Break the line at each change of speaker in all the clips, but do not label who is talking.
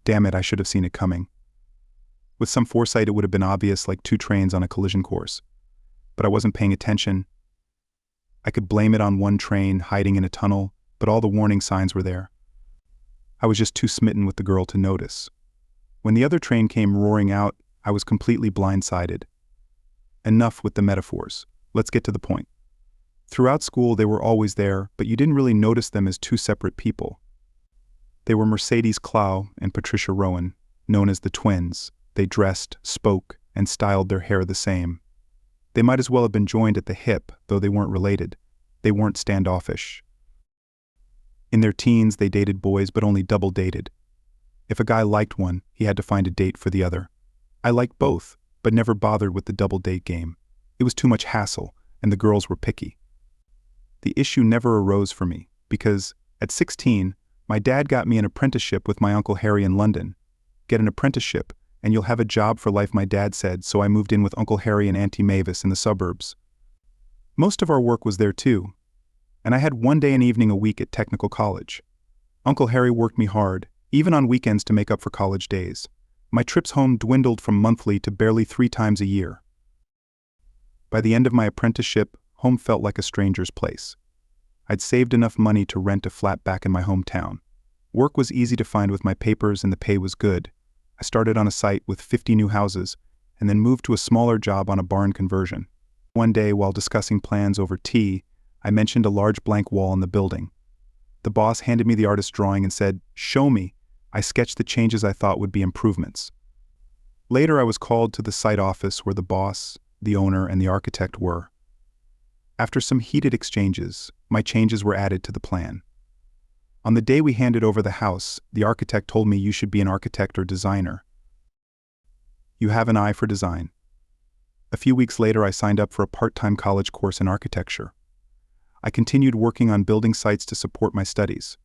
Damn it, I should have seen it coming. With some foresight, it would have been obvious, like two trains on a collision course. But I wasn't paying attention. I could blame it on one train hiding in a tunnel, but all the warning signs were there. I was just too smitten with the girl to notice. When the other train came roaring out, I was completely blindsided. Enough with the metaphors. Let's get to the point. Throughout school, they were always there, but you didn't really notice them as two separate people. They were Mercedes Clough and Patricia Rowan, known as the twins. They dressed, spoke, and styled their hair the same. They might as well have been joined at the hip, though they weren't related. They weren't standoffish. In their teens, they dated boys, but only double dated. If a guy liked one, he had to find a date for the other. I liked both, but never bothered with the double date game. It was too much hassle, and the girls were picky. The issue never arose for me, because, at 16, my dad got me an apprenticeship with my Uncle Harry in London. Get an apprenticeship, and you'll have a job for life, my dad said, so I moved in with Uncle Harry and Auntie Mavis in the suburbs. Most of our work was there too, and I had one day and evening a week at technical college. Uncle Harry worked me hard, even on weekends to make up for college days. My trips home dwindled from monthly to barely 3 times a year. By the end of my apprenticeship, home felt like a stranger's place. I'd saved enough money to rent a flat back in my hometown. Work was easy to find with my papers and the pay was good. I started on a site with 50 new houses and then moved to a smaller job on a barn conversion. One day, while discussing plans over tea, I mentioned a large blank wall in the building. The boss handed me the artist's drawing and said, "Show me." I sketched the changes I thought would be improvements. Later, I was called to the site office where the boss, the owner, and the architect were. After some heated exchanges, my changes were added to the plan. On the day we handed over the house, the architect told me, "You should be an architect or designer. You have an eye for design." A few weeks later, I signed up for a part-time college course in architecture. I continued working on building sites to support my studies.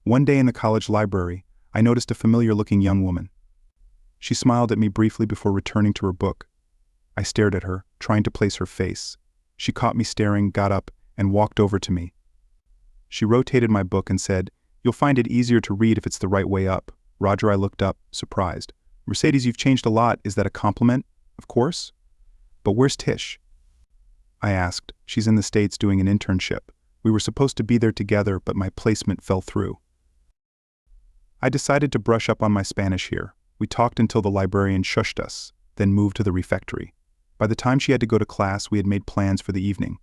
One day in the college library, I noticed a familiar-looking young woman. She smiled at me briefly before returning to her book. I stared at her, trying to place her face. She caught me staring, got up, and walked over to me. She rotated my book and said, "You'll find it easier to read if it's the right way up." Roger, I looked up, surprised. "Mercedes, you've changed a lot. Is that a compliment?" "Of course." "But where's Tish?" I asked. "She's in the States doing an internship. We were supposed to be there together, but my placement fell through." I decided to brush up on my Spanish here. We talked until the librarian shushed us, then moved to the refectory. By the time she had to go to class, we had made plans for the evening.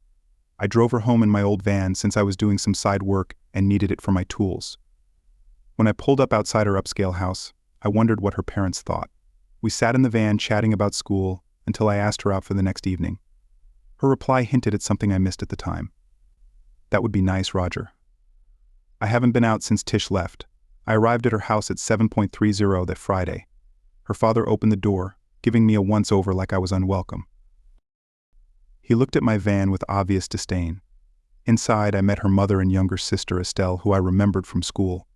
I drove her home in my old van since I was doing some side work and needed it for my tools. When I pulled up outside her upscale house, I wondered what her parents thought. We sat in the van chatting about school until I asked her out for the next evening. Her reply hinted at something I missed at the time. "That would be nice, Roger." I haven't been out since Tish left. I arrived at her house at 7:30 that Friday. Her father opened the door, giving me a once-over like I was unwelcome. He looked at my van with obvious disdain. Inside, I met her mother and younger sister, Estelle, who I remembered from school.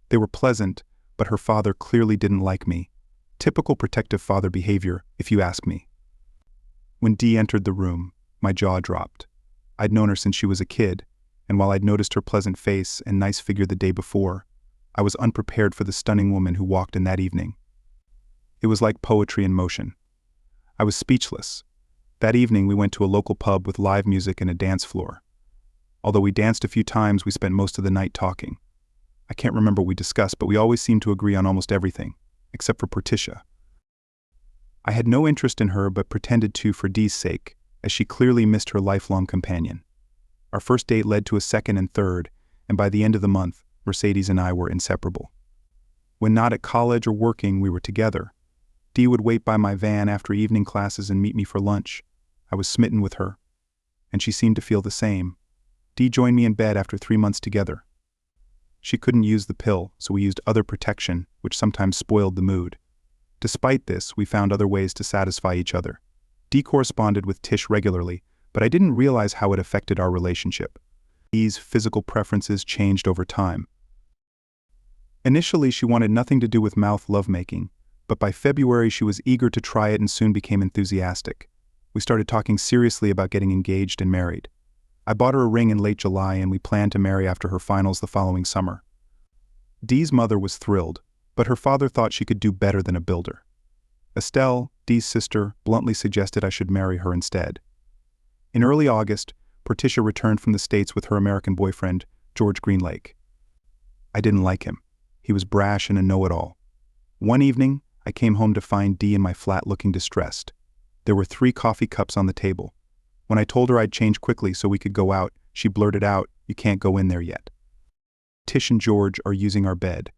They were pleasant, but her father clearly didn't like me. Typical protective father behavior, if you ask me. When Dee entered the room, my jaw dropped. I'd known her since she was a kid, and while I'd noticed her pleasant face and nice figure the day before, I was unprepared for the stunning woman who walked in that evening. It was like poetry in motion. I was speechless. That evening, we went to a local pub with live music and a dance floor. Although we danced a few times, we spent most of the night talking. I can't remember what we discussed, but we always seemed to agree on almost everything, except for Patricia. I had no interest in her, but pretended to for Dee's sake, as she clearly missed her lifelong companion. Our first date led to a second and third, and by the end of the month, Mercedes and I were inseparable. When not at college or working, we were together. Dee would wait by my van after evening classes and meet me for lunch. I was smitten with her, and she seemed to feel the same. Dee joined me in bed after 3 months together. She couldn't use the pill, so we used other protection, which sometimes spoiled the mood. Despite this, we found other ways to satisfy each other. Dee corresponded with Tish regularly, but I didn't realize how it affected our relationship. Dee's physical preferences changed over time. Initially, she wanted nothing to do with mouth lovemaking, but by February she was eager to try it and soon became enthusiastic. We started talking seriously about getting engaged and married. I bought her a ring in late July and we planned to marry after her finals the following summer. Dee's mother was thrilled, but her father thought she could do better than a builder. Estelle, Dee's sister, bluntly suggested I should marry her instead. In early August, Portia returned from the States with her American boyfriend, George Greenlake. I didn't like him. He was brash and a know-it-all. One evening, I came home to find Dee in my flat looking distressed. There were 3 coffee cups on the table. When I told her I'd change quickly so we could go out, she blurted out, "You can't go in there yet. Tish and George are using our bed."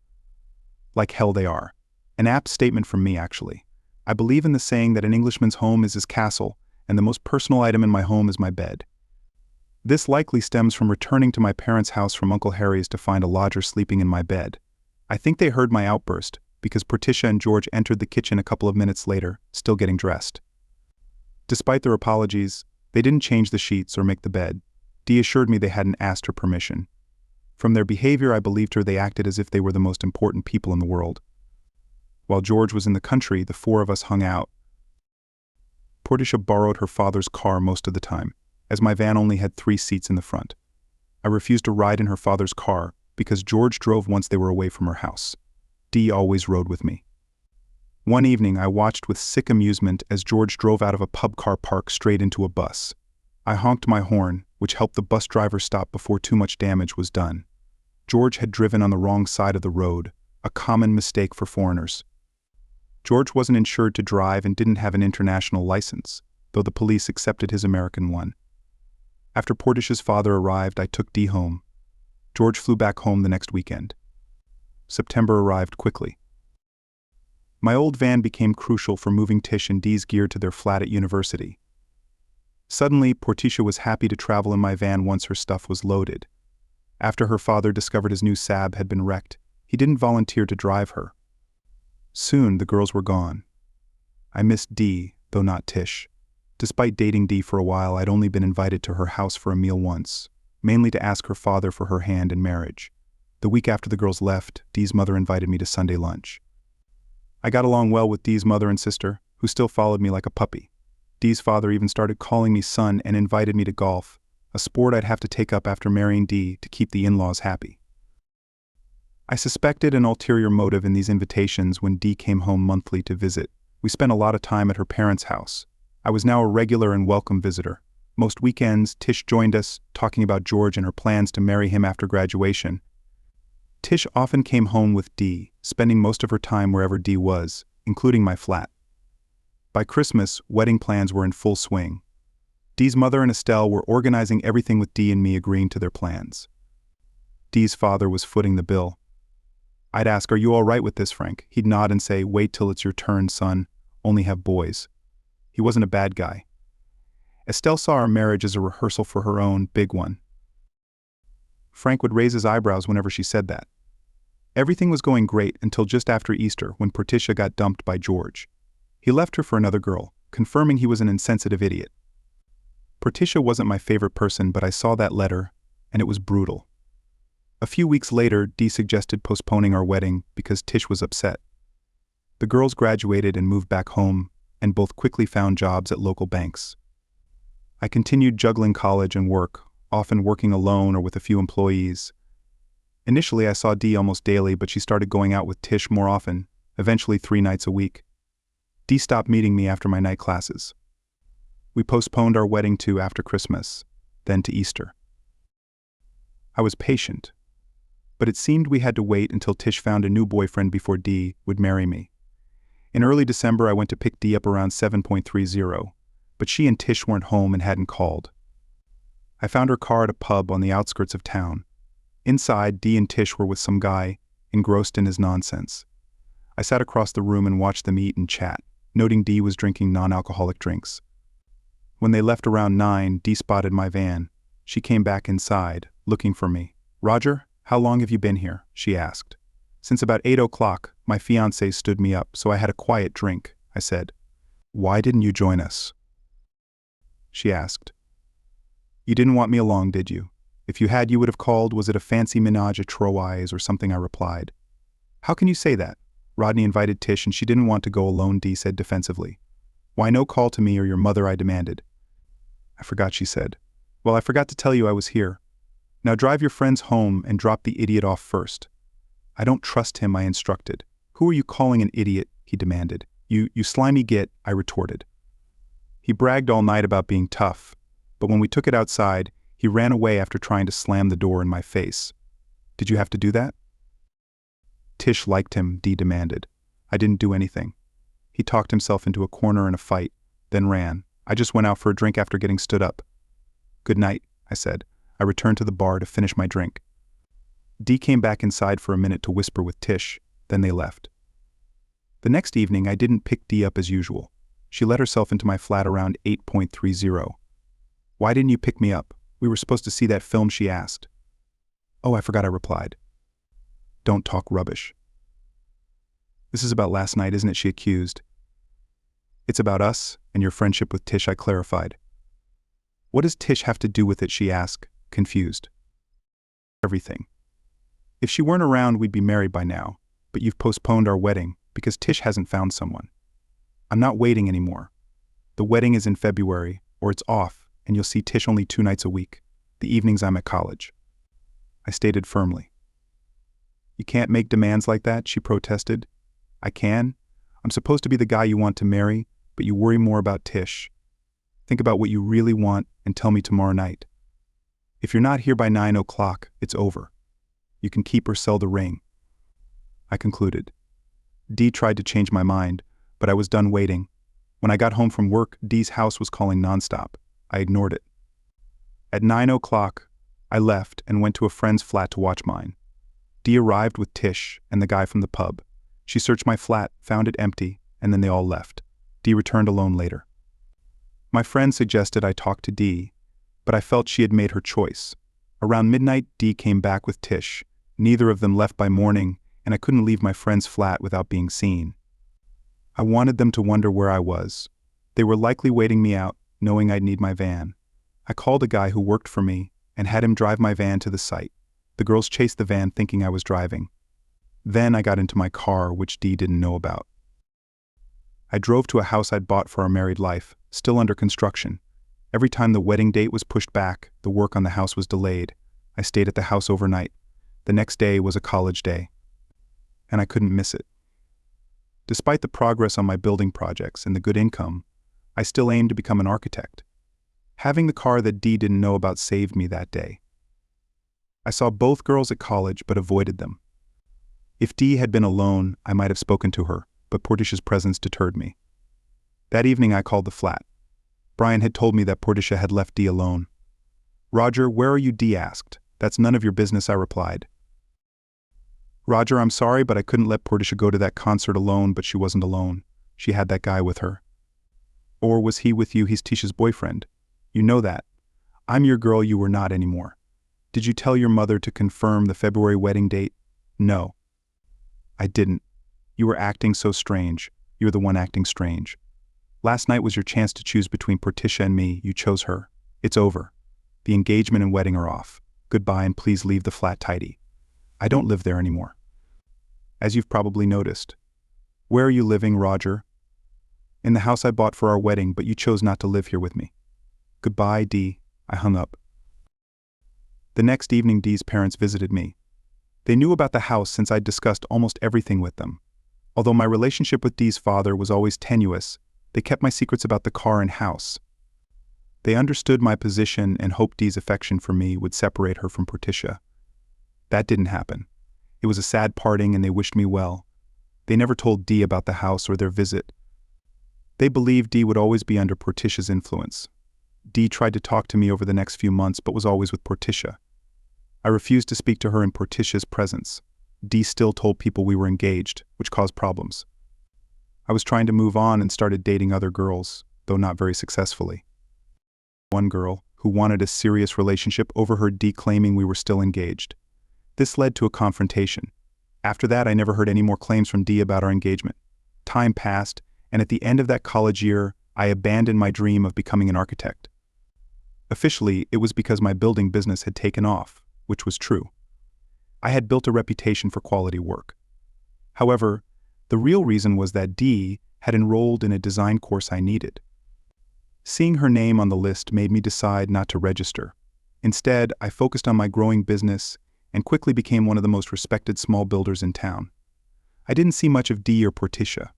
Like hell they are. An apt statement from me, actually. I believe in the saying that an Englishman's home is his castle, and the most personal item in my home is my bed. This likely stems from returning to my parents' house from Uncle Harry's to find a lodger sleeping in my bed. I think they heard my outburst, because Portia and George entered the kitchen a couple of minutes later, still getting dressed. Despite their apologies, they didn't change the sheets or make the bed. Dee assured me they hadn't asked her permission. From their behavior, I believed her they acted as if they were the most important people in the world. While George was in the country, the 4 of us hung out. Portia borrowed her father's car most of the time, as my van only had 3 seats in the front. I refused to ride in her father's car because George drove once they were away from her house. Dee always rode with me. One evening, I watched with sick amusement as George drove out of a pub car park straight into a bus. I honked my horn, which helped the bus driver stop before too much damage was done. George had driven on the wrong side of the road, a common mistake for foreigners. George wasn't insured to drive and didn't have an international license, though the police accepted his American one. After Portia's father arrived, I took Dee home. George flew back home the next weekend. September arrived quickly. My old van became crucial for moving Tish and Dee's gear to their flat at university. Suddenly, Portia was happy to travel in my van once her stuff was loaded. After her father discovered his new Saab had been wrecked, he didn't volunteer to drive her. Soon, the girls were gone. I missed Dee, though not Tish. Despite dating Dee for a while, I'd only been invited to her house for a meal once, mainly to ask her father for her hand in marriage. The week after the girls left, Dee's mother invited me to Sunday lunch. I got along well with Dee's mother and sister, who still followed me like a puppy. Dee's father even started calling me son and invited me to golf, a sport I'd have to take up after marrying Dee to keep the in-laws happy. I suspected an ulterior motive in these invitations when Dee came home monthly to visit. We spent a lot of time at her parents' house. I was now a regular and welcome visitor. Most weekends, Tish joined us, talking about George and her plans to marry him after graduation. Tish often came home with Dee, spending most of her time wherever Dee was, including my flat. By Christmas, wedding plans were in full swing. Dee's mother and Estelle were organizing everything with Dee and me agreeing to their plans. Dee's father was footing the bill. I'd ask, "Are you all right with this, Frank?" He'd nod and say, "Wait till it's your turn, son. Only have boys." He wasn't a bad guy. Estelle saw our marriage as a rehearsal for her own big one. Frank would raise his eyebrows whenever she said that. Everything was going great until just after Easter when Portia got dumped by George. He left her for another girl, confirming he was an insensitive idiot. Portia wasn't my favorite person, but I saw that letter, and it was brutal. A few weeks later, Dee suggested postponing our wedding because Tish was upset. The girls graduated and moved back home, and both quickly found jobs at local banks. I continued juggling college and work, often working alone or with a few employees. Initially, I saw Dee almost daily, but she started going out with Tish more often, eventually 3 nights a week. Dee stopped meeting me after my night classes. We postponed our wedding to after Christmas, then to Easter. I was patient, but it seemed we had to wait until Tish found a new boyfriend before Dee would marry me. In early December, I went to pick Dee up around 7:30, but she and Tish weren't home and hadn't called. I found her car at a pub on the outskirts of town. Inside, Dee and Tish were with some guy, engrossed in his nonsense. I sat across the room and watched them eat and chat, noting Dee was drinking non-alcoholic drinks. When they left around 9, Dee spotted my van. She came back inside, looking for me. "Roger, how long have you been here?" she asked. "Since about 8 o'clock, my fiancé stood me up, so I had a quiet drink," I said. "Why didn't you join us?" she asked. "You didn't want me along, did you? If you had, you would have called. Was it a fancy menage a trois or something?" I replied. "How can you say that? Rodney invited Tish and she didn't want to go alone," Dee said defensively. "Why no call to me or your mother?" I demanded. "I forgot," she said. "Well, I forgot to tell you I was here. Now drive your friends home and drop the idiot off first." "I don't trust him," I instructed. "Who are you calling an idiot?" he demanded. You slimy git," I retorted. He bragged all night about being tough, but when we took it outside, he ran away after trying to slam the door in my face. "Did you have to do that?" "Tish liked him," Dee demanded. "I didn't do anything. He talked himself into a corner in a fight, then ran. I just went out for a drink after getting stood up." "Good night," I said. I returned to the bar to finish my drink. Dee came back inside for a minute to whisper with Tish, then they left. The next evening, I didn't pick Dee up as usual. She let herself into my flat around 8:30. "Why didn't you pick me up? We were supposed to see that film," she asked. "Oh, I forgot," I replied. "Don't talk rubbish." "This is about last night, isn't it?" she accused. "It's about us and your friendship with Tish," I clarified. "What does Tish have to do with it?" she asked, confused. "Everything. If she weren't around, we'd be married by now, but you've postponed our wedding because Tish hasn't found someone. I'm not waiting anymore. The wedding is in February, or it's off, and you'll see Tish only 2 nights a week, the evenings I'm at college." I stated firmly. "You can't make demands like that," she protested. "I can. I'm supposed to be the guy you want to marry, but you worry more about Tish. Think about what you really want and tell me tomorrow night. If you're not here by 9 o'clock, it's over. You can keep or sell the ring." I concluded. Dee tried to change my mind, but I was done waiting. When I got home from work, Dee's house was calling nonstop. I ignored it. At 9 o'clock, I left and went to a friend's flat to watch mine. Dee arrived with Tish and the guy from the pub. She searched my flat, found it empty, and then they all left. Dee returned alone later. My friend suggested I talk to Dee, but I felt she had made her choice. Around midnight, Dee came back with Tish. Neither of them left by morning, and I couldn't leave my friend's flat without being seen. I wanted them to wonder where I was. They were likely waiting me out, knowing I'd need my van. I called a guy who worked for me and had him drive my van to the site. The girls chased the van thinking I was driving. Then I got into my car, which Dee didn't know about. I drove to a house I'd bought for our married life, still under construction. Every time the wedding date was pushed back, the work on the house was delayed. I stayed at the house overnight. The next day was a college day, and I couldn't miss it. Despite the progress on my building projects and the good income, I still aimed to become an architect. Having the car that Dee didn't know about saved me that day. I saw both girls at college but avoided them. If Dee had been alone, I might have spoken to her, but Portia's presence deterred me. That evening I called the flat. Brian had told me that Portia had left Dee alone. "Roger, where are you?" Dee asked. "That's none of your business," I replied. "Roger, I'm sorry, but I couldn't let Portia go to that concert alone," but she wasn't alone. She had that guy with her. "Or was he with you? He's Tisha's boyfriend. You know that. I'm your girl, you were not anymore. Did you tell your mother to confirm the February wedding date?" "No." "I didn't. You were acting so strange. You're the one acting strange. Last night was your chance to choose between Portia and me. You chose her. It's over. The engagement and wedding are off. Goodbye, and please leave the flat tidy. I don't live there anymore." "As you've probably noticed." "Where are you living, Roger?" "In the house I bought for our wedding, but you chose not to live here with me." "Goodbye, Dee." I hung up. The next evening, Dee's parents visited me. They knew about the house since I'd discussed almost everything with them. Although my relationship with Dee's father was always tenuous, they kept my secrets about the car and house. They understood my position and hoped Dee's affection for me would separate her from Portia. That didn't happen. It was a sad parting and they wished me well. They never told Dee about the house or their visit. They believed Dee would always be under Portia's influence. Dee tried to talk to me over the next few months but was always with Portia. I refused to speak to her in Portia's presence. Dee still told people we were engaged, which caused problems. I was trying to move on and started dating other girls, though not very successfully. One girl, who wanted a serious relationship, overheard Dee claiming we were still engaged. This led to a confrontation. After that, I never heard any more claims from Dee about our engagement. Time passed, and at the end of that college year, I abandoned my dream of becoming an architect. Officially, it was because my building business had taken off, which was true. I had built a reputation for quality work. However, the real reason was that Dee had enrolled in a design course I needed. Seeing her name on the list made me decide not to register. Instead, I focused on my growing business and quickly became one of the most respected small builders in town. I didn't see much of Dee or Portia.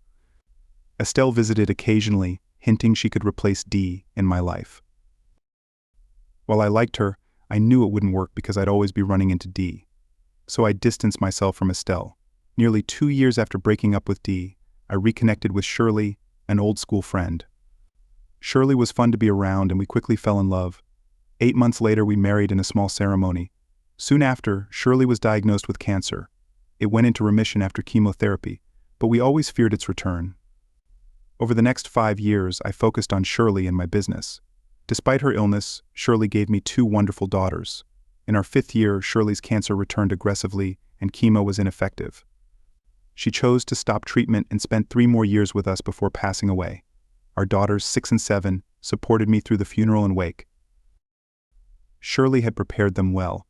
Estelle visited occasionally, hinting she could replace Dee in my life. While I liked her, I knew it wouldn't work because I'd always be running into Dee. So I distanced myself from Estelle. Nearly 2 years after breaking up with Dee, I reconnected with Shirley, an old school friend. Shirley was fun to be around and we quickly fell in love. 8 months later, we married in a small ceremony. Soon after, Shirley was diagnosed with cancer. It went into remission after chemotherapy, but we always feared its return. Over the next 5 years, I focused on Shirley and my business. Despite her illness, Shirley gave me 2 wonderful daughters. In our 5th year, Shirley's cancer returned aggressively and chemo was ineffective. She chose to stop treatment and spent 3 more years with us before passing away. Our daughters, 6 and 7, supported me through the funeral and wake. Shirley had prepared them well.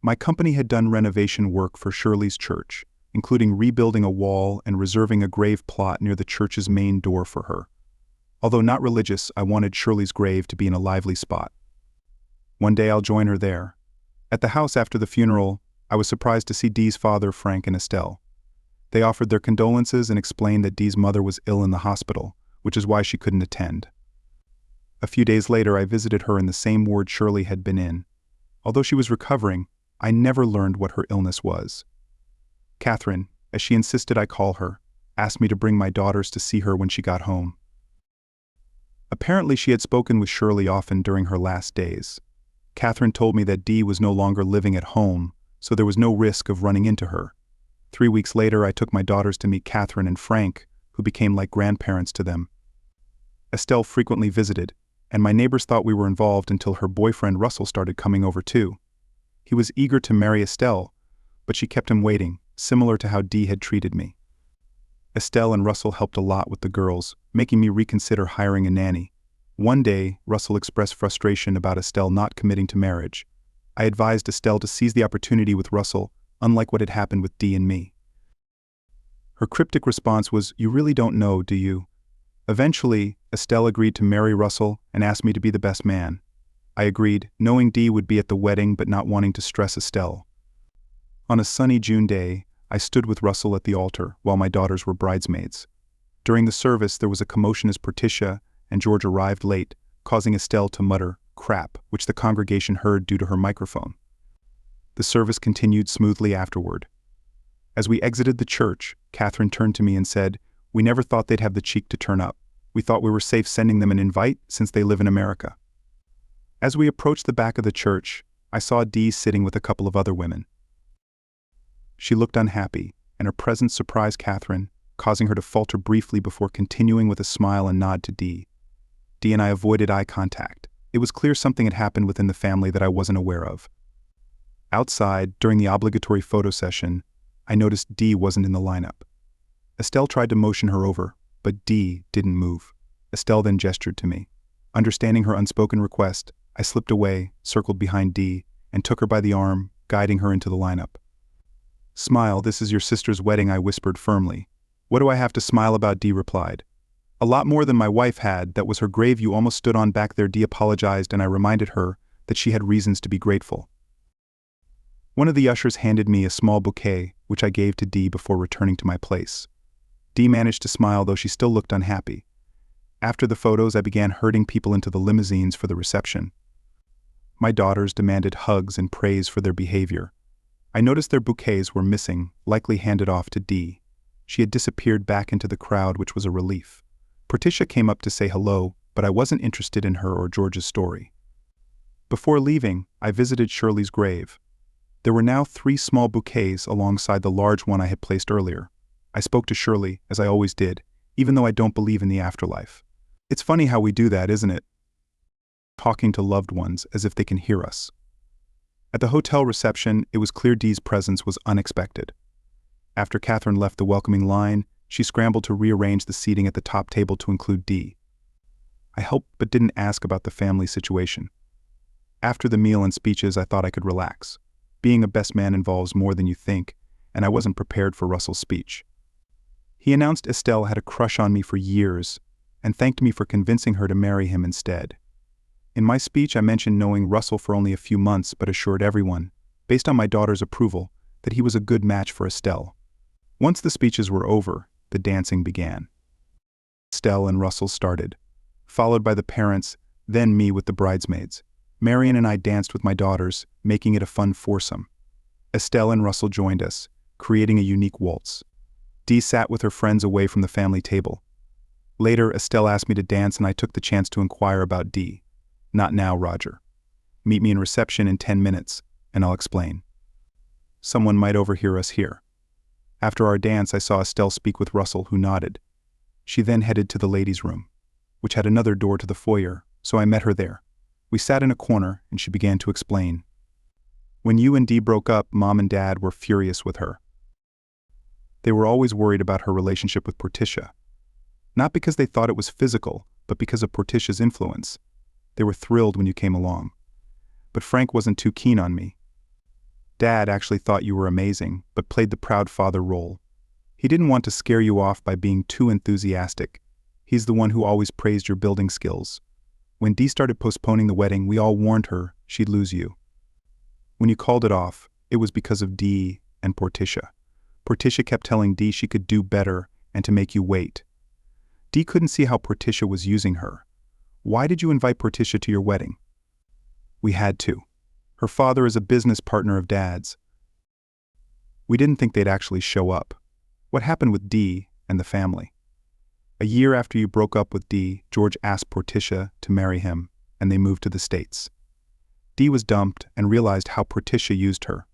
My company had done renovation work for Shirley's church, including rebuilding a wall and reserving a grave plot near the church's main door for her. Although not religious, I wanted Shirley's grave to be in a lively spot. One day I'll join her there. At the house after the funeral, I was surprised to see Dee's father, Frank, and Estelle. They offered their condolences and explained that Dee's mother was ill in the hospital, which is why she couldn't attend. A few days later, I visited her in the same ward Shirley had been in. Although she was recovering, I never learned what her illness was. Catherine, as she insisted I call her, asked me to bring my daughters to see her when she got home. Apparently, she had spoken with Shirley often during her last days. Catherine told me that Dee was no longer living at home, so there was no risk of running into her. 3 weeks later, I took my daughters to meet Catherine and Frank, who became like grandparents to them. Estelle frequently visited, and my neighbors thought we were involved until her boyfriend Russell started coming over too. He was eager to marry Estelle, but she kept him waiting, similar to how Dee had treated me. Estelle and Russell helped a lot with the girls, making me reconsider hiring a nanny. One day, Russell expressed frustration about Estelle not committing to marriage. I advised Estelle to seize the opportunity with Russell, unlike what had happened with Dee and me. Her cryptic response was, "You really don't know, do you?" Eventually, Estelle agreed to marry Russell and asked me to be the best man. I agreed, knowing Dee would be at the wedding but not wanting to stress Estelle. On a sunny June day, I stood with Russell at the altar while my daughters were bridesmaids. During the service, there was a commotion as Portia and George arrived late, causing Estelle to mutter, "crap," which the congregation heard due to her microphone. The service continued smoothly afterward. As we exited the church, Catherine turned to me and said, "We never thought they'd have the cheek to turn up. We thought we were safe sending them an invite since they live in America." As we approached the back of the church, I saw Dee sitting with a couple of other women. She looked unhappy, and her presence surprised Catherine, causing her to falter briefly before continuing with a smile and nod to Dee. Dee and I avoided eye contact. It was clear something had happened within the family that I wasn't aware of. Outside, during the obligatory photo session, I noticed Dee wasn't in the lineup. Estelle tried to motion her over, but Dee didn't move. Estelle then gestured to me. Understanding her unspoken request, I slipped away, circled behind Dee, and took her by the arm, guiding her into the lineup. "Smile, this is your sister's wedding," I whispered firmly. "What do I have to smile about?" Dee replied. "A lot more than my wife had. That was her grave you almost stood on back there." Dee apologized, and I reminded her that she had reasons to be grateful. One of the ushers handed me a small bouquet, which I gave to Dee before returning to my place. Dee managed to smile, though she still looked unhappy. After the photos, I began herding people into the limousines for the reception. My daughters demanded hugs and praise for their behavior. I noticed their bouquets were missing, likely handed off to Dee. She had disappeared back into the crowd, which was a relief. Portia came up to say hello, but I wasn't interested in her or George's story. Before leaving, I visited Shirley's grave. There were now 3 small bouquets alongside the large one I had placed earlier. I spoke to Shirley, as I always did, even though I don't believe in the afterlife. It's funny how we do that, isn't it? Talking to loved ones as if they can hear us. At the hotel reception, it was clear Dee's presence was unexpected. After Catherine left the welcoming line, she scrambled to rearrange the seating at the top table to include Dee. I helped but didn't ask about the family situation. After the meal and speeches, I thought I could relax. Being a best man involves more than you think, and I wasn't prepared for Russell's speech. He announced Estelle had a crush on me for years, and thanked me for convincing her to marry him instead. In my speech, I mentioned knowing Russell for only a few months, but assured everyone, based on my daughter's approval, that he was a good match for Estelle. Once the speeches were over, the dancing began. Estelle and Russell started, followed by the parents, then me with the bridesmaids. Marion and I danced with my daughters, making it a fun foursome. Estelle and Russell joined us, creating a unique waltz. Dee sat with her friends away from the family table. Later, Estelle asked me to dance and I took the chance to inquire about Dee. Not now, Roger. Meet me in reception in 10 minutes, and I'll explain. Someone might overhear us here. After our dance, I saw Estelle speak with Russell, who nodded. She then headed to the ladies' room, which had another door to the foyer, so I met her there. We sat in a corner, and she began to explain. When you and Dee broke up, Mom and Dad were furious with her. They were always worried about her relationship with Portia. Not because they thought it was physical, but because of Portia's influence. They were thrilled when you came along. But Frank wasn't too keen on me. Dad actually thought you were amazing, but played the proud father role. He didn't want to scare you off by being too enthusiastic. He's the one who always praised your building skills. When Dee started postponing the wedding, we all warned her she'd lose you. When you called it off, it was because of Dee and Portia. Portia kept telling Dee she could do better and to make you wait. Dee couldn't see how Portia was using her. Why did you invite Portia to your wedding? We had to. Her father is a business partner of Dad's. We didn't think they'd actually show up. What happened with Dee and the family? A year after you broke up with Dee, George asked Portia to marry him, and they moved to the States. Dee was dumped and realized how Portia used her.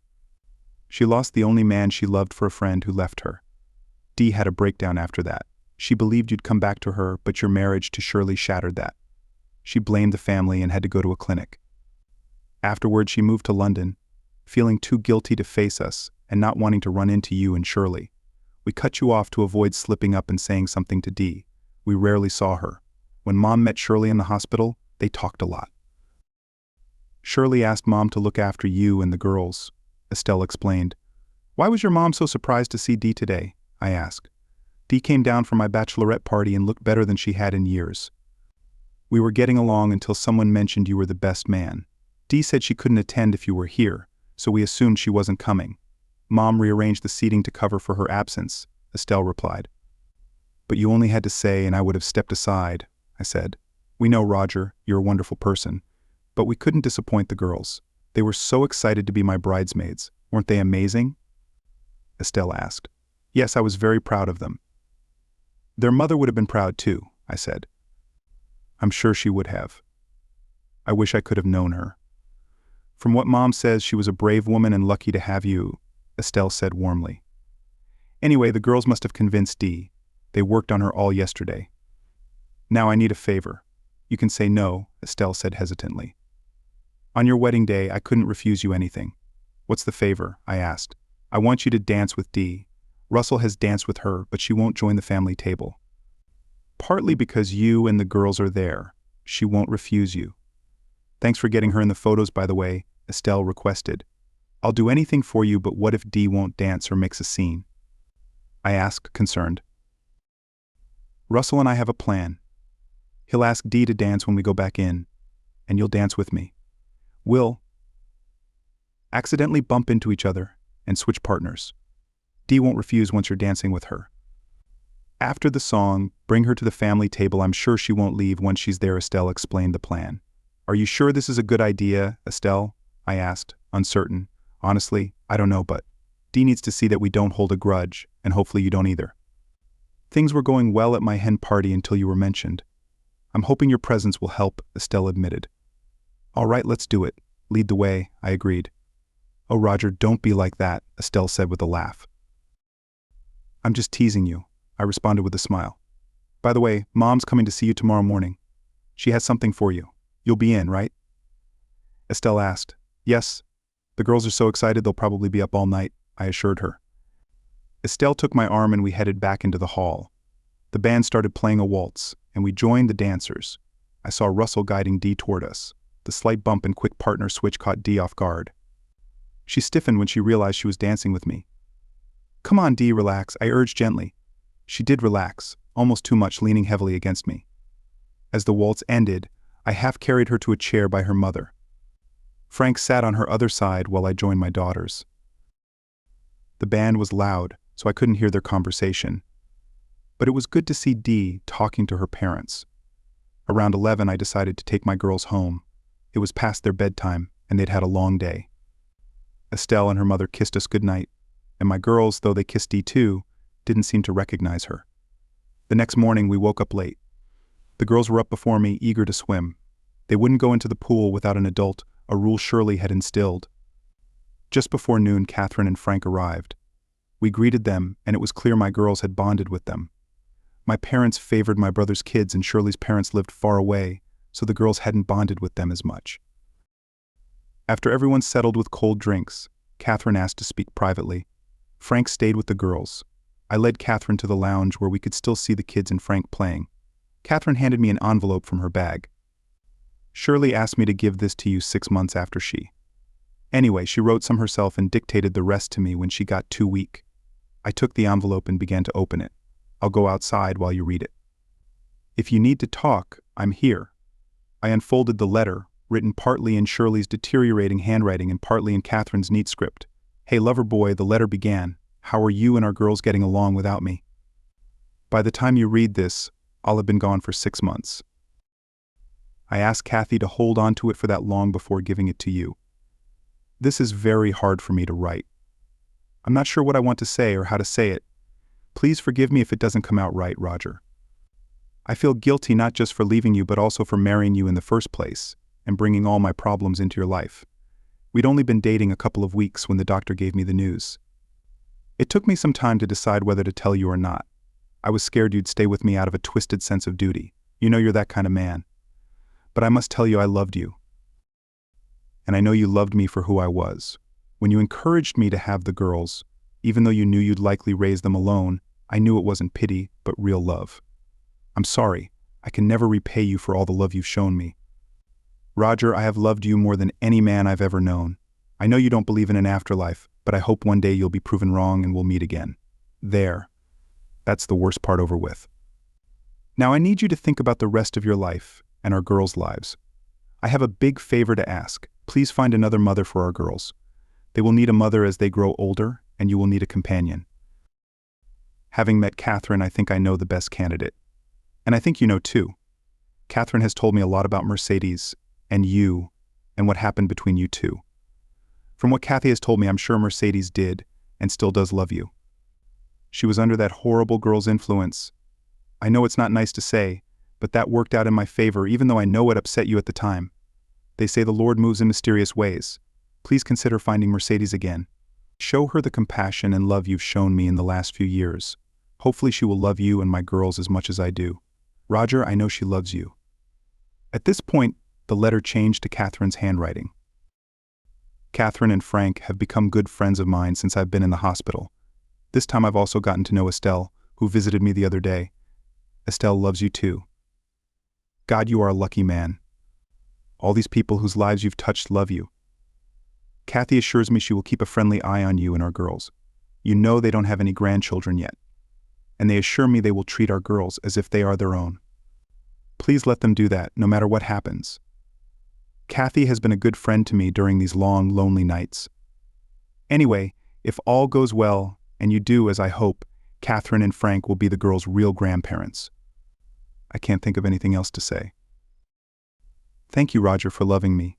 She lost the only man she loved for a friend who left her. Dee had a breakdown after that. She believed you'd come back to her, but your marriage to Shirley shattered that. She blamed the family and had to go to a clinic. Afterward, she moved to London, feeling too guilty to face us and not wanting to run into you and Shirley. We cut you off to avoid slipping up and saying something to Dee. We rarely saw her. When Mom met Shirley in the hospital, they talked a lot. Shirley asked Mom to look after you and the girls, Estelle explained. Why was your mom so surprised to see Dee today? I asked. Dee came down from my bachelorette party and looked better than she had in years. We were getting along until someone mentioned you were the best man. Dee said she couldn't attend if you were here, so we assumed she wasn't coming. Mom rearranged the seating to cover for her absence, Estelle replied. But you only had to say and I would have stepped aside, I said. We know, Roger, you're a wonderful person. But we couldn't disappoint the girls. They were so excited to be my bridesmaids. Weren't they amazing? Estelle asked. Yes, I was very proud of them. Their mother would have been proud too, I said. I'm sure she would have. I wish I could have known her. From what Mom says, she was a brave woman and lucky to have you, Estelle said warmly. Anyway, the girls must have convinced Dee. They worked on her all yesterday. Now I need a favor. You can say no, Estelle said hesitantly. On your wedding day, I couldn't refuse you anything. What's the favor? I asked. I want you to dance with Dee. Russell has danced with her, but she won't join the family table. Partly because you and the girls are there. She won't refuse you. Thanks for getting her in the photos, by the way, Estelle requested. I'll do anything for you, but what if Dee won't dance or makes a scene? I asked, concerned. Russell and I have a plan. He'll ask Dee to dance when we go back in, and you'll dance with me. We'll accidentally bump into each other and switch partners. Dee won't refuse once you're dancing with her. After the song, bring her to the family table. I'm sure she won't leave once she's there, Estelle explained the plan. Are you sure this is a good idea, Estelle? I asked, uncertain. Honestly, I don't know, but Dee needs to see that we don't hold a grudge, and hopefully you don't either. Things were going well at my hen party until you were mentioned. I'm hoping your presence will help, Estelle admitted. All right, let's do it. Lead the way, I agreed. Oh, Roger, don't be like that, Estelle said with a laugh. I'm just teasing you, I responded with a smile. By the way, Mom's coming to see you tomorrow morning. She has something for you. You'll be in, right? Estelle asked. Yes. The girls are so excited they'll probably be up all night, I assured her. Estelle took my arm and we headed back into the hall. The band started playing a waltz, and we joined the dancers. I saw Russell guiding Dee toward us. The slight bump and quick partner switch caught Dee off guard. She stiffened when she realized she was dancing with me. Come on, Dee, relax, I urged gently. She did relax, almost too much, leaning heavily against me. As the waltz ended, I half carried her to a chair by her mother. Frank sat on her other side while I joined my daughters. The band was loud, so I couldn't hear their conversation. But it was good to see Dee talking to her parents. Around 11, I decided to take my girls home. It was past their bedtime, and they'd had a long day. Estelle and her mother kissed us goodnight, and my girls, though they kissed Dee too, didn't seem to recognize her. The next morning, we woke up late. The girls were up before me, eager to swim. They wouldn't go into the pool without an adult, a rule Shirley had instilled. Just before noon, Catherine and Frank arrived. We greeted them, and it was clear my girls had bonded with them. My parents favored my brother's kids, and Shirley's parents lived far away, so the girls hadn't bonded with them as much. After everyone settled with cold drinks, Catherine asked to speak privately. Frank stayed with the girls. I led Catherine to the lounge where we could still see the kids and Frank playing. Catherine handed me an envelope from her bag. Shirley asked me to give this to you 6 months after she. Anyway, she wrote some herself and dictated the rest to me when she got too weak. I took the envelope and began to open it. I'll go outside while you read it. If you need to talk, I'm here. I unfolded the letter, written partly in Shirley's deteriorating handwriting and partly in Catherine's neat script. Hey lover boy, the letter began. How are you and our girls getting along without me? By the time you read this, I'll have been gone for 6 months. I asked Kathy to hold on to it for that long before giving it to you. This is very hard for me to write. I'm not sure what I want to say or how to say it. Please forgive me if it doesn't come out right, Roger. I feel guilty not just for leaving you but also for marrying you in the first place and bringing all my problems into your life. We'd only been dating a couple of weeks when the doctor gave me the news. It took me some time to decide whether to tell you or not. I was scared you'd stay with me out of a twisted sense of duty. You know you're that kind of man. But I must tell you I loved you. And I know you loved me for who I was. When you encouraged me to have the girls, even though you knew you'd likely raise them alone, I knew it wasn't pity, but real love. I'm sorry. I can never repay you for all the love you've shown me. Roger, I have loved you more than any man I've ever known. I know you don't believe in an afterlife, but I hope one day you'll be proven wrong and we'll meet again. There. That's the worst part over with. Now I need you to think about the rest of your life and our girls' lives. I have a big favor to ask. Please find another mother for our girls. They will need a mother as they grow older, and you will need a companion. Having met Catherine, I think I know the best candidate. And I think you know too. Catherine has told me a lot about Mercedes, and you, and what happened between you two. From what Kathy has told me, I'm sure Mercedes did, and still does love you. She was under that horrible girl's influence. I know it's not nice to say, but that worked out in my favor even though I know it upset you at the time. They say the Lord moves in mysterious ways. Please consider finding Mercedes again. Show her the compassion and love you've shown me in the last few years. Hopefully she will love you and my girls as much as I do. Roger, I know she loves you. At this point, the letter changed to Catherine's handwriting. Catherine and Frank have become good friends of mine since I've been in the hospital. This time I've also gotten to know Estelle, who visited me the other day. Estelle loves you too. God, you are a lucky man. All these people whose lives you've touched love you. Kathy assures me she will keep a friendly eye on you and our girls. You know they don't have any grandchildren yet. And they assure me they will treat our girls as if they are their own. Please let them do that, no matter what happens. Kathy has been a good friend to me during these long, lonely nights. Anyway, if all goes well, and you do as I hope, Catherine and Frank will be the girls' real grandparents. I can't think of anything else to say. Thank you, Roger, for loving me.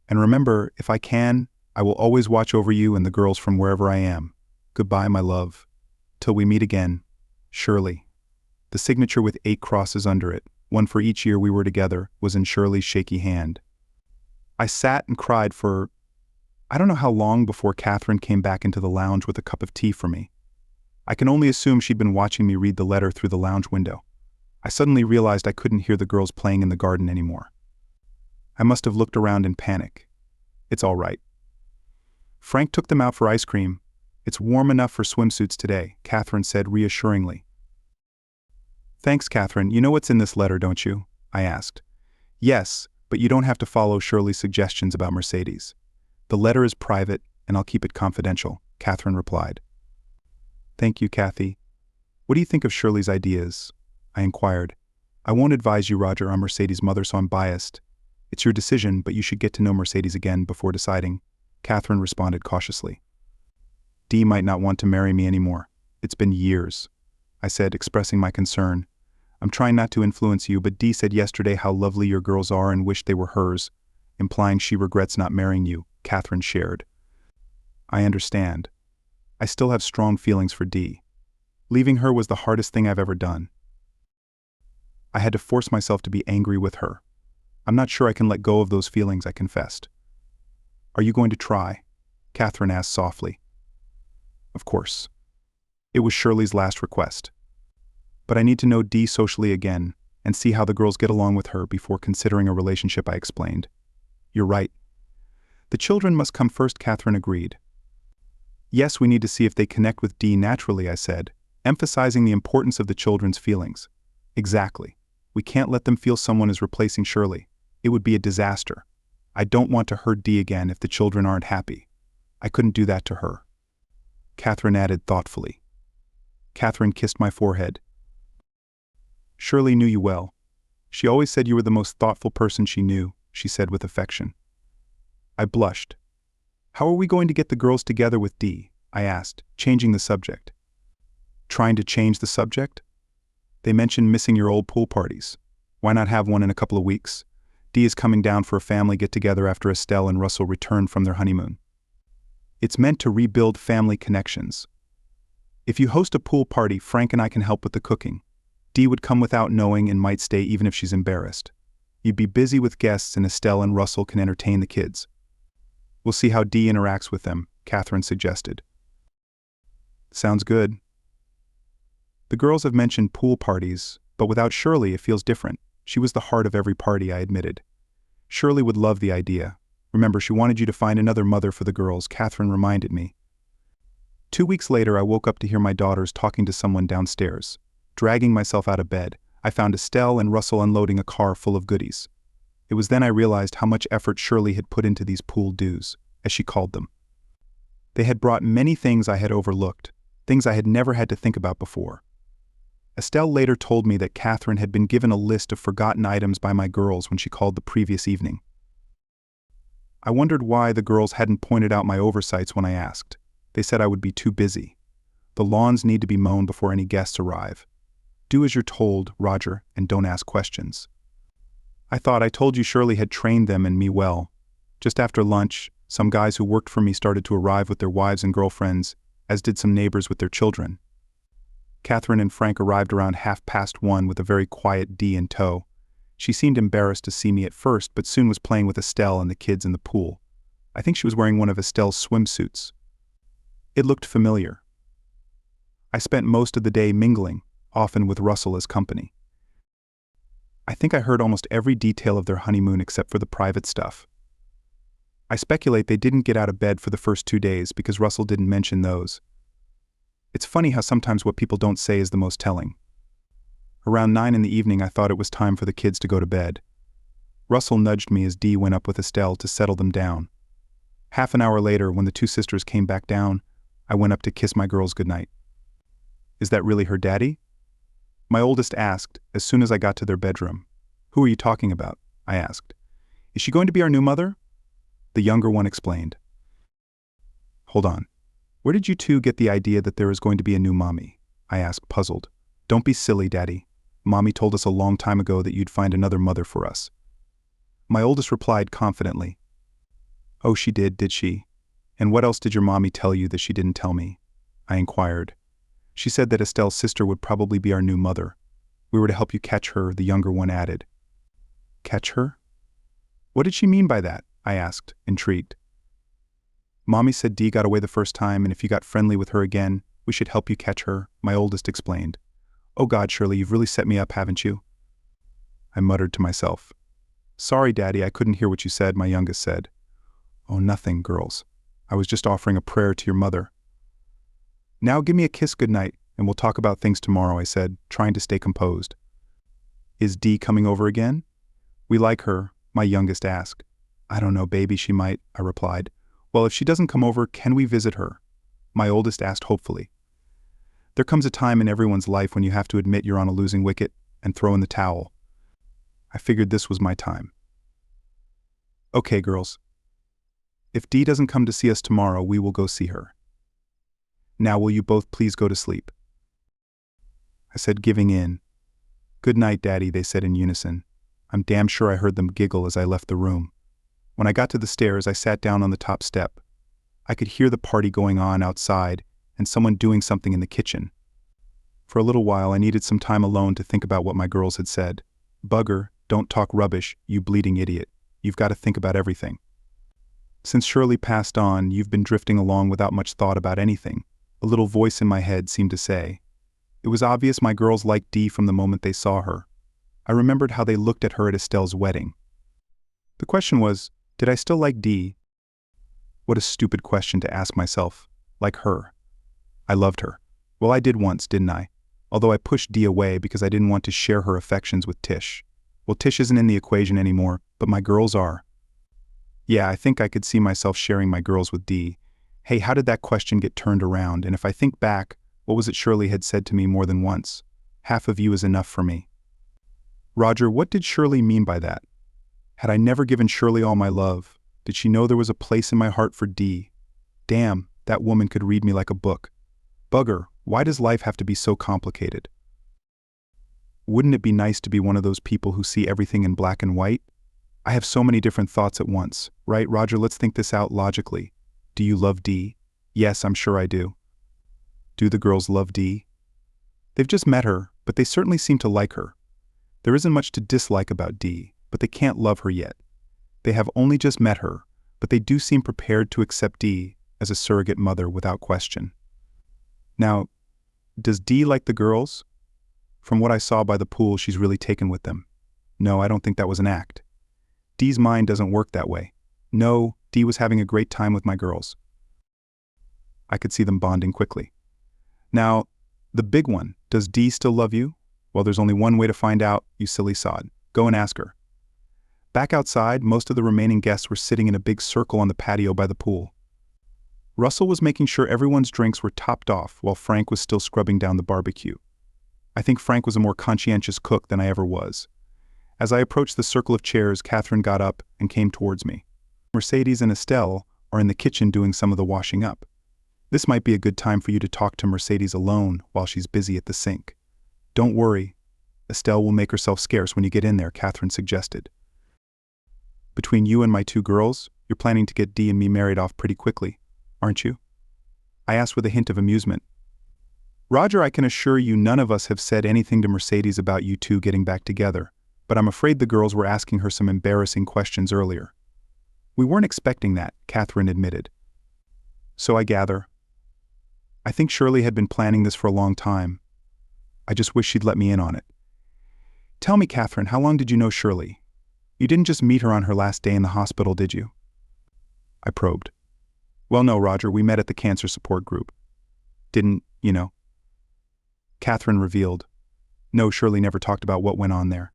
And remember, if I can, I will always watch over you and the girls from wherever I am. Goodbye, my love. Till we meet again. Shirley. The signature with 8 crosses under it, one for each year we were together, was in Shirley's shaky hand. I sat and cried for, I don't know how long before Catherine came back into the lounge with a cup of tea for me. I can only assume she'd been watching me read the letter through the lounge window. I suddenly realized I couldn't hear the girls playing in the garden anymore. I must have looked around in panic. It's all right. Frank took them out for ice cream. It's warm enough for swimsuits today, Catherine said reassuringly. Thanks, Catherine. You know what's in this letter, don't you? I asked. Yes, but you don't have to follow Shirley's suggestions about Mercedes. The letter is private, and I'll keep it confidential, Catherine replied. Thank you, Kathy. What do you think of Shirley's ideas? I inquired. I won't advise you, Roger. I'm Mercedes' mother, so I'm biased. It's your decision, but you should get to know Mercedes again before deciding, Catherine responded cautiously. Dee might not want to marry me anymore. It's been years, I said, expressing my concern. I'm trying not to influence you, but Dee said yesterday how lovely your girls are and wished they were hers, implying she regrets not marrying you, Catherine shared. I understand. I still have strong feelings for Dee. Leaving her was the hardest thing I've ever done. I had to force myself to be angry with her. I'm not sure I can let go of those feelings, I confessed. Are you going to try? Catherine asked softly. Of course. It was Shirley's last request. But I need to know Dee socially again and see how the girls get along with her before considering a relationship, I explained. You're right. The children must come first, Catherine agreed. Yes, we need to see if they connect with Dee naturally, I said, emphasizing the importance of the children's feelings. Exactly. We can't let them feel someone is replacing Shirley. It would be a disaster. I don't want to hurt Dee again if the children aren't happy. I couldn't do that to her. Catherine added thoughtfully. Catherine kissed my forehead. Shirley knew you well. She always said you were the most thoughtful person she knew, she said with affection. I blushed. How are we going to get the girls together with Dee? I asked, changing the subject. Trying to change the subject? They mentioned missing your old pool parties. Why not have one in a couple of weeks? Dee is coming down for a family get-together after Estelle and Russell return from their honeymoon. It's meant to rebuild family connections. If you host a pool party, Frank and I can help with the cooking. Dee would come without knowing and might stay even if she's embarrassed. You'd be busy with guests and Estelle and Russell can entertain the kids. We'll see how Dee interacts with them, Catherine suggested. Sounds good. The girls have mentioned pool parties, but without Shirley it feels different. She was the heart of every party, I admitted. Shirley would love the idea. Remember, she wanted you to find another mother for the girls, Catherine reminded me. 2 weeks later, I woke up to hear my daughters talking to someone downstairs. Dragging myself out of bed, I found Estelle and Russell unloading a car full of goodies. It was then I realized how much effort Shirley had put into these pool dues, as she called them. They had brought many things I had overlooked, things I had never had to think about before. Estelle later told me that Catherine had been given a list of forgotten items by my girls when she called the previous evening. I wondered why the girls hadn't pointed out my oversights when I asked. They said I would be too busy. The lawns need to be mown before any guests arrive. Do as you're told, Roger, and don't ask questions. I thought I told you Shirley had trained them and me well. Just after lunch, some guys who worked for me started to arrive with their wives and girlfriends, as did some neighbors with their children. Catherine and Frank arrived around 1:30 with a very quiet Dee in tow. She seemed embarrassed to see me at first, but soon was playing with Estelle and the kids in the pool. I think she was wearing one of Estelle's swimsuits. It looked familiar. I spent most of the day mingling, often with Russell as company. I think I heard almost every detail of their honeymoon except for the private stuff. I speculate they didn't get out of bed for the first 2 days because Russell didn't mention those. It's funny how sometimes what people don't say is the most telling. Around 9 in the evening, I thought it was time for the kids to go to bed. Russell nudged me as Dee went up with Estelle to settle them down. Half an hour later, when the two sisters came back down, I went up to kiss my girls goodnight. Is that really her daddy? My oldest asked as soon as I got to their bedroom. Who are you talking about? I asked. Is she going to be our new mother? The younger one explained. Hold on. Where did you two get the idea that there is going to be a new mommy? I asked, puzzled. Don't be silly, Daddy. Mommy told us a long time ago that you'd find another mother for us. My oldest replied confidently. Oh, she did she? And what else did your mommy tell you that she didn't tell me? I inquired. She said that Estelle's sister would probably be our new mother. We were to help you catch her, the younger one added. Catch her? What did she mean by that? I asked, intrigued. Mommy said Dee got away the first time, and if you got friendly with her again, we should help you catch her, my oldest explained. Oh God, Shirley, you've really set me up, haven't you? I muttered to myself. Sorry, Daddy, I couldn't hear what you said, my youngest said. Oh, nothing, girls. I was just offering a prayer to your mother. Now give me a kiss goodnight, and we'll talk about things tomorrow, I said, trying to stay composed. Is Dee coming over again? We like her, my youngest asked. I don't know, baby, she might, I replied. Well, if she doesn't come over, can we visit her? My oldest asked hopefully. There comes a time in everyone's life when you have to admit you're on a losing wicket and throw in the towel. I figured this was my time. Okay, girls. If Dee doesn't come to see us tomorrow, we will go see her. Now will you both please go to sleep? I said, giving in. Good night, Daddy, they said in unison. I'm damn sure I heard them giggle as I left the room. When I got to the stairs, I sat down on the top step. I could hear the party going on outside and someone doing something in the kitchen. For a little while, I needed some time alone to think about what my girls had said. Bugger, don't talk rubbish, you bleeding idiot. You've got to think about everything. Since Shirley passed on, you've been drifting along without much thought about anything, a little voice in my head seemed to say. It was obvious my girls liked Dee from the moment they saw her. I remembered how they looked at her at Estelle's wedding. The question was, did I still like Dee? What a stupid question to ask myself. Like her. I loved her. Well, I did once, didn't I? Although I pushed Dee away because I didn't want to share her affections with Tish. Well, Tish isn't in the equation anymore, but my girls are. Yeah, I think I could see myself sharing my girls with Dee. Hey, how did that question get turned around? And if I think back, what was it Shirley had said to me more than once? Half of you is enough for me. Roger, what did Shirley mean by that? Had I never given Shirley all my love? Did she know there was a place in my heart for Dee? Damn, that woman could read me like a book. Bugger, why does life have to be so complicated? Wouldn't it be nice to be one of those people who see everything in black and white? I have so many different thoughts at once. Right, Roger, let's think this out logically. Do you love Dee? Yes, I'm sure I do. Do the girls love Dee? They've just met her, but they certainly seem to like her. There isn't much to dislike about Dee, but they can't love her yet. They have only just met her, but they do seem prepared to accept Dee as a surrogate mother without question. Now, does Dee like the girls? From what I saw by the pool, she's really taken with them. No, I don't think that was an act. Dee's mind doesn't work that way. No, Dee was having a great time with my girls. I could see them bonding quickly. Now, the big one, does Dee still love you? Well, there's only one way to find out, you silly sod. Go and ask her. Back outside, most of the remaining guests were sitting in a big circle on the patio by the pool. Russell was making sure everyone's drinks were topped off while Frank was still scrubbing down the barbecue. I think Frank was a more conscientious cook than I ever was. As I approached the circle of chairs, Catherine got up and came towards me. Mercedes and Estelle are in the kitchen doing some of the washing up. This might be a good time for you to talk to Mercedes alone while she's busy at the sink. Don't worry, Estelle will make herself scarce when you get in there, Catherine suggested. Between you and my two girls, you're planning to get Dee and me married off pretty quickly, aren't you? I asked with a hint of amusement. Roger, I can assure you none of us have said anything to Mercedes about you two getting back together, but I'm afraid the girls were asking her some embarrassing questions earlier. We weren't expecting that, Catherine admitted. So I gather. I think Shirley had been planning this for a long time. I just wish she'd let me in on it. Tell me, Catherine, how long did you know Shirley? You didn't just meet her on her last day in the hospital, did you? I probed. Well, no, Roger, we met at the cancer support group. Didn't, you know? Catherine revealed. No, Shirley never talked about what went on there.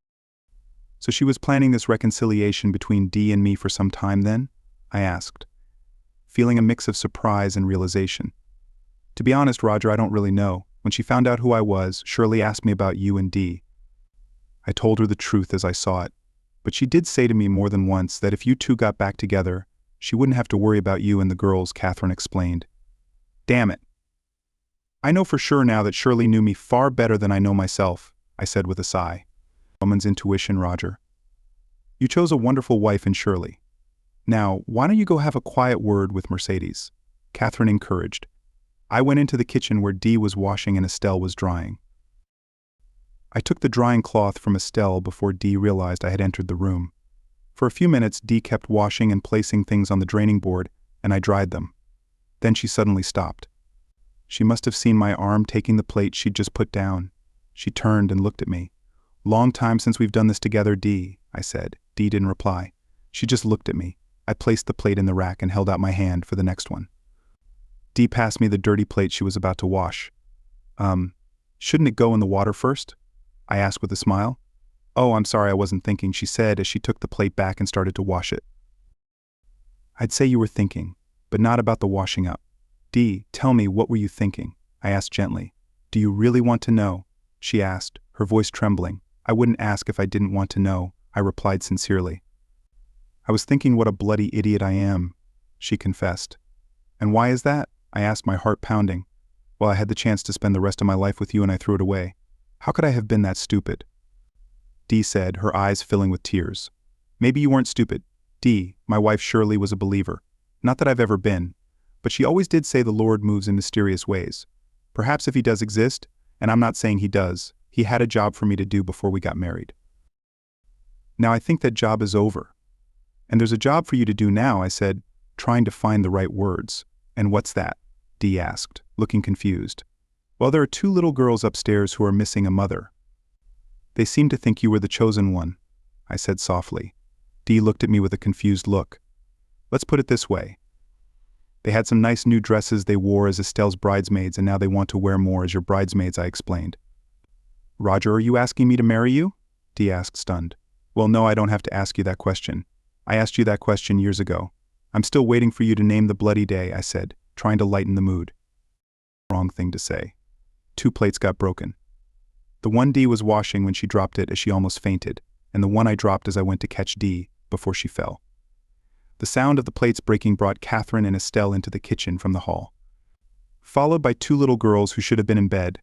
So she was planning this reconciliation between Dee and me for some time then? I asked, feeling a mix of surprise and realization. To be honest, Roger, I don't really know. When she found out who I was, Shirley asked me about you and Dee. I told her the truth as I saw it, but she did say to me more than once that if you two got back together, she wouldn't have to worry about you and the girls, Catherine explained. Damn it. I know for sure now that Shirley knew me far better than I know myself, I said with a sigh. Woman's intuition, Roger. You chose a wonderful wife in Shirley. Now, why don't you go have a quiet word with Mercedes? Catherine encouraged. I went into the kitchen where Dee was washing and Estelle was drying. I took the drying cloth from Estelle before Dee realized I had entered the room. For a few minutes, Dee kept washing and placing things on the draining board, and I dried them. Then she suddenly stopped. She must have seen my arm taking the plate she'd just put down. She turned and looked at me. Long time since we've done this together, Dee, I said. Dee didn't reply. She just looked at me. I placed the plate in the rack and held out my hand for the next one. Dee passed me the dirty plate she was about to wash. Shouldn't it go in the water first? I asked with a smile. Oh, I'm sorry, I wasn't thinking, she said as she took the plate back and started to wash it. I'd say you were thinking, but not about the washing up. Dee, tell me, what were you thinking? I asked gently. Do you really want to know? She asked, her voice trembling. I wouldn't ask if I didn't want to know, I replied sincerely. I was thinking what a bloody idiot I am, she confessed. And why is that? I asked, my heart pounding. Well, I had the chance to spend the rest of my life with you and I threw it away. How could I have been that stupid? Dee said, her eyes filling with tears. Maybe you weren't stupid. Dee, my wife Shirley, was a believer. Not that I've ever been, but she always did say the Lord moves in mysterious ways. Perhaps if he does exist, and I'm not saying he does, he had a job for me to do before we got married. Now I think that job is over. And there's a job for you to do now, I said, trying to find the right words. And what's that? Dee asked, looking confused. Well, there are 2 little girls upstairs who are missing a mother. They seem to think you were the chosen one, I said softly. Dee looked at me with a confused look. Let's put it this way. They had some nice new dresses they wore as Estelle's bridesmaids, and now they want to wear more as your bridesmaids, I explained. Roger, are you asking me to marry you? Dee asked, stunned. Well, no, I don't have to ask you that question. I asked you that question years ago. I'm still waiting for you to name the bloody day, I said, trying to lighten the mood. Wrong thing to say. 2 plates got broken. The one Dee was washing when she dropped it as she almost fainted, and the one I dropped as I went to catch Dee before she fell. The sound of the plates breaking brought Catherine and Estelle into the kitchen from the hall, followed by 2 little girls who should have been in bed.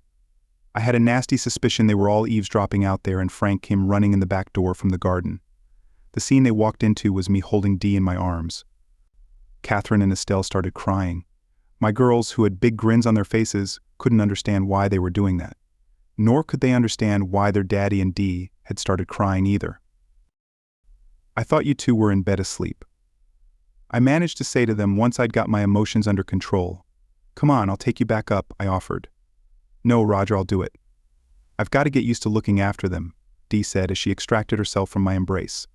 I had a nasty suspicion they were all eavesdropping out there, and Frank came running in the back door from the garden. The scene they walked into was me holding Dee in my arms. Catherine and Estelle started crying. My girls, who had big grins on their faces, couldn't understand why they were doing that. Nor could they understand why their daddy and Dee had started crying either. I thought you 2 were in bed asleep. I managed to say to them once I'd got my emotions under control. Come on, I'll take you back up, I offered. No, Roger, I'll do it. I've got to get used to looking after them, Dee said as she extracted herself from my embrace.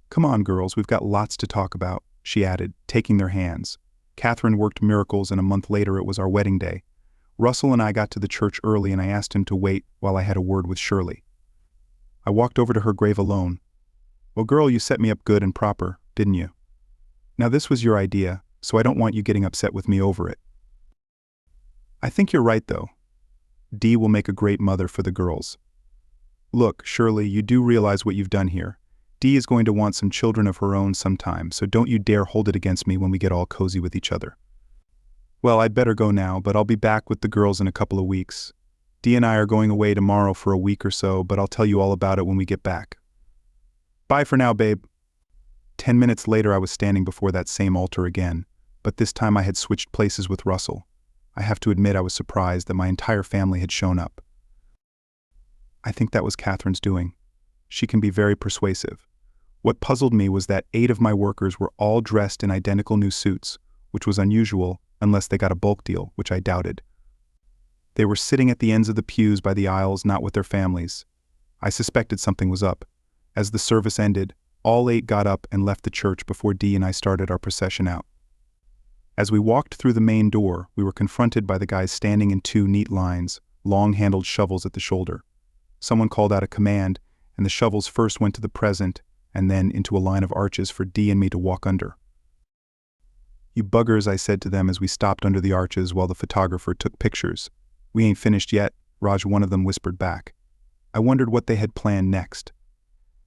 Come on, girls, we've got lots to talk about, she added, taking their hands. Catherine worked miracles, and a month later it was our wedding day. Russell and I got to the church early, and I asked him to wait while I had a word with Shirley. I walked over to her grave alone. Well, girl, you set me up good and proper, didn't you? Now this was your idea, so I don't want you getting upset with me over it. I think you're right, though. Dee will make a great mother for the girls. Look, Shirley, you do realize what you've done here. Dee is going to want some children of her own sometime, so don't you dare hold it against me when we get all cozy with each other. Well, I'd better go now, but I'll be back with the girls in a couple of weeks. Dee and I are going away tomorrow for a week or so, but I'll tell you all about it when we get back. Bye for now, babe. 10 minutes later, I was standing before that same altar again, but this time I had switched places with Russell. I have to admit I was surprised that my entire family had shown up. I think that was Catherine's doing. She can be very persuasive. What puzzled me was that 8 of my workers were all dressed in identical new suits, which was unusual unless they got a bulk deal, which I doubted. They were sitting at the ends of the pews by the aisles, not with their families. I suspected something was up. As the service ended, all 8 got up and left the church before Dee and I started our procession out. As we walked through the main door, we were confronted by the guys standing in 2 neat lines, long-handled shovels at the shoulder. Someone called out a command, and the shovels first went to the present and then into a line of arches for Dee and me to walk under. You buggers, I said to them as we stopped under the arches while the photographer took pictures. We ain't finished yet, Raj, one of them whispered back. I wondered what they had planned next.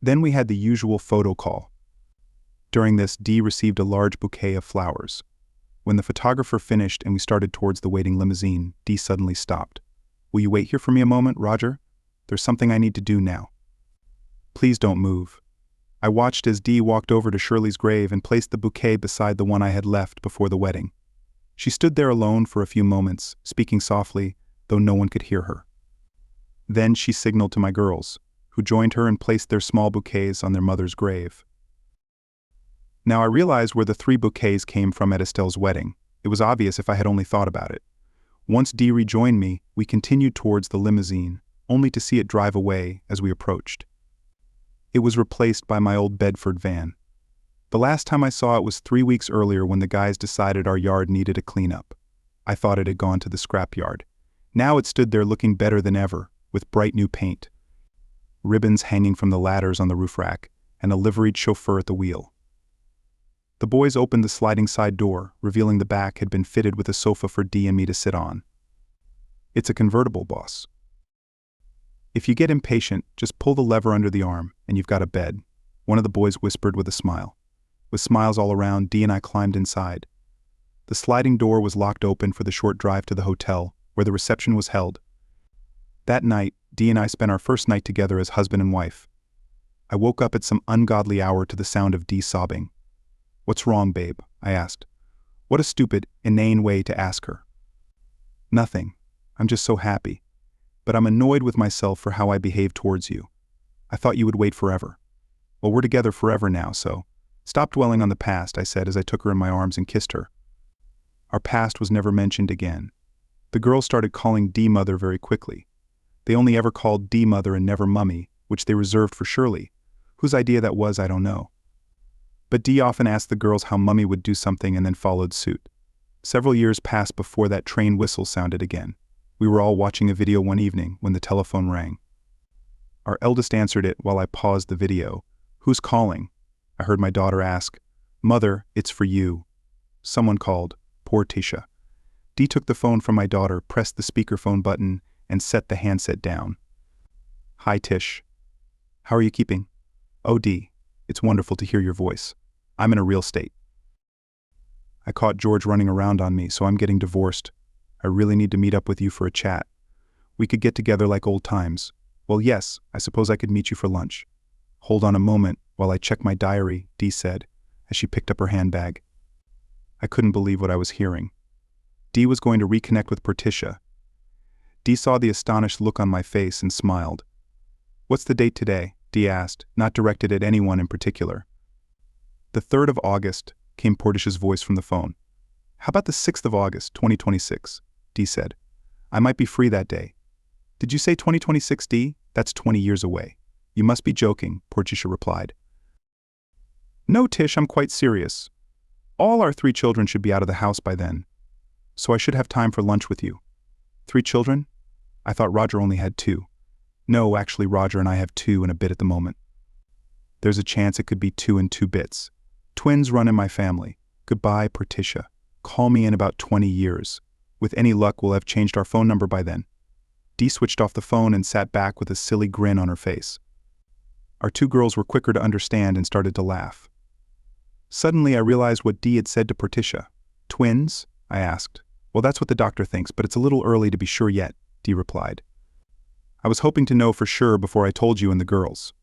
Then we had the usual photo call. During this, Dee received a large bouquet of flowers. When the photographer finished and we started towards the waiting limousine, Dee suddenly stopped. Will you wait here for me a moment, Roger? There's something I need to do now. Please don't move. I watched as Dee walked over to Shirley's grave and placed the bouquet beside the one I had left before the wedding. She stood there alone for a few moments, speaking softly, though no one could hear her. Then she signaled to my girls, who joined her and placed their small bouquets on their mother's grave. Now I realized where the 3 bouquets came from at Estelle's wedding. It was obvious if I had only thought about it. Once Dee rejoined me, we continued towards the limousine, only to see it drive away as we approached. It was replaced by my old Bedford van. The last time I saw it was 3 weeks earlier when the guys decided our yard needed a cleanup. I thought it had gone to the scrap yard. Now it stood there looking better than ever, with bright new paint, ribbons hanging from the ladders on the roof rack, and a liveried chauffeur at the wheel. The boys opened the sliding side door, revealing the back had been fitted with a sofa for Dee and me to sit on. It's a convertible, boss. If you get impatient, just pull the lever under the arm, and you've got a bed, one of the boys whispered with a smile. With smiles all around, Dee and I climbed inside. The sliding door was locked open for the short drive to the hotel, where where the reception was held. That night, Dee and I spent our first night together as husband and wife. I woke up at some ungodly hour to the sound of Dee sobbing. "What's wrong, babe?" I asked. What a stupid, inane way to ask her. "Nothing. I'm just so happy. But I'm annoyed with myself for how I behaved towards you. I thought you would wait forever." "Well, we're together forever now, so stop dwelling on the past," I said as I took her in my arms and kissed her. Our past was never mentioned again. The girls started calling Dee mother very quickly. They only ever called Dee mother and never mummy, which they reserved for Shirley. Whose idea that was, I don't know. But Dee often asked the girls how mummy would do something and then followed suit. Several years passed before that train whistle sounded again. We were all watching a video one evening when the telephone rang. Our eldest answered it while I paused the video. "Who's calling?" I heard my daughter ask. "Mother, it's for you." Someone called. Poor Tisha. Dee took the phone from my daughter, pressed the speakerphone button, and set the handset down. "Hi, Tish. How are you keeping?" "Oh, Dee, it's wonderful to hear your voice. I'm in a real state. I caught George running around on me, so I'm getting divorced. I really need to meet up with you for a chat. We could get together like old times. Well, yes, I suppose I could meet you for lunch." "Hold on a moment while I check my diary," Dee said, as she picked up her handbag. I couldn't believe what I was hearing. Dee was going to reconnect with Tisha. Dee saw the astonished look on my face and smiled. "What's the date today?" Dee asked, not directed at anyone in particular. "The 3rd of August, came Tisha's voice from the phone. "How about the 6th of August, 2026, Dee said. "I might be free that day." "Did you say 2026, Dee? That's 20 years away." "You must be joking," Tisha replied. "No, Tish, I'm quite serious. All our 3 children should be out of the house by then. So I should have time for lunch with you." "3 children? I thought Roger only had 2. "No, actually Roger and I have 2 and a bit at the moment. There's a chance it could be 2 and 2 bits. Twins run in my family. Goodbye, Tisha. Call me in about 20 years. With any luck, we'll have changed our phone number by then." Dee switched off the phone and sat back with a silly grin on her face. Our 2 girls were quicker to understand and started to laugh. Suddenly I realized what Dee had said to Tisha. "Twins?" I asked. "Well, that's what the doctor thinks, but it's a little early to be sure yet," Dee replied. "I was hoping to know for sure before I told you and the girls."